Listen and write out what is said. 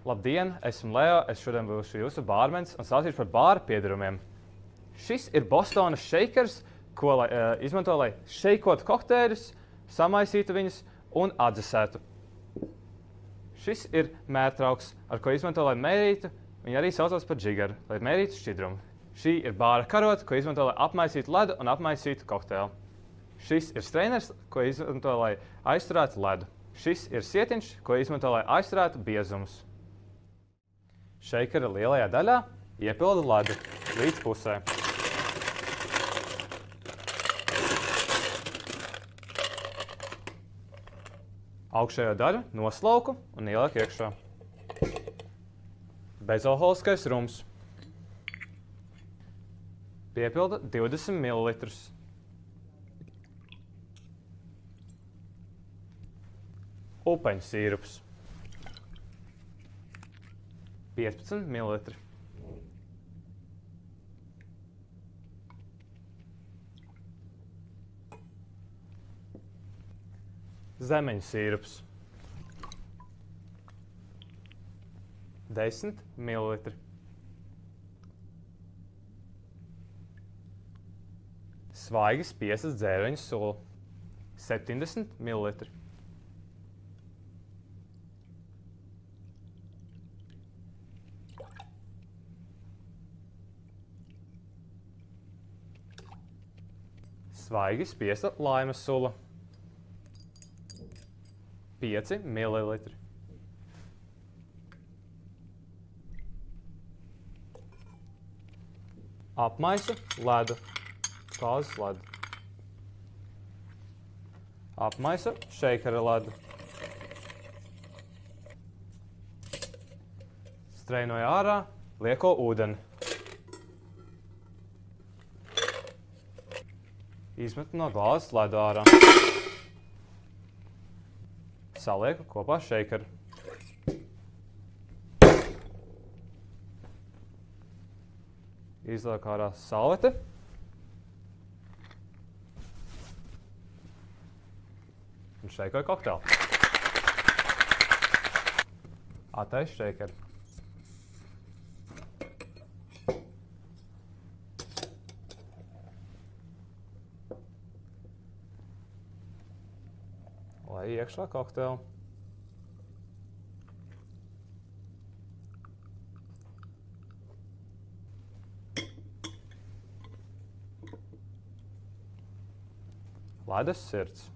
Labdien, esmu Leo, es šodien būšu jūsu bārmenis un stāstīšu par bāra piedarumiem. Šis ir Bostonas šeikers, ko izmanto, lai šeikotu kokteļus, samaisītu viņus un atdzesētu. Šis ir mērtrauks, ar ko izmanto, lai mērītu, viņi arī saucās par džigaru, lai mērītu šķidrumu. Šī ir bāra karota, ko izmanto, lai apmaisītu ledu un apmaisītu kokteili. Šis ir streiners, ko izmanto, lai aizturētu ledu. Šis ir sietiņš, ko izmanto, lai aizturētu biezumus. Šeikera lielajā daļā iepilda ledu līdz pusē. Augšējo daļu noslauku un ieliek iekšā. Bezalkoholiskais rums. Piepilda 20 ml. Upeņu sīrups. 15 ml. Zemeņu sīrups. 10 ml. Svaigi spiestas dzērveņu sula. 70 ml. Svaigi spiesta laimas sula. 5 ml. Apmaisu ledu. Kāzas ledu. Apmaisu šeikera ledu. Streinoju ārā, lieko ūdeni. Izmetu no glāzes ledu ārā. Salieku kopā šeikeru. Izlieku ārā salveti. Un šeikoju kokteili. Attaisu šeikeru. Lai iekšā kokteili. Ledus sirds.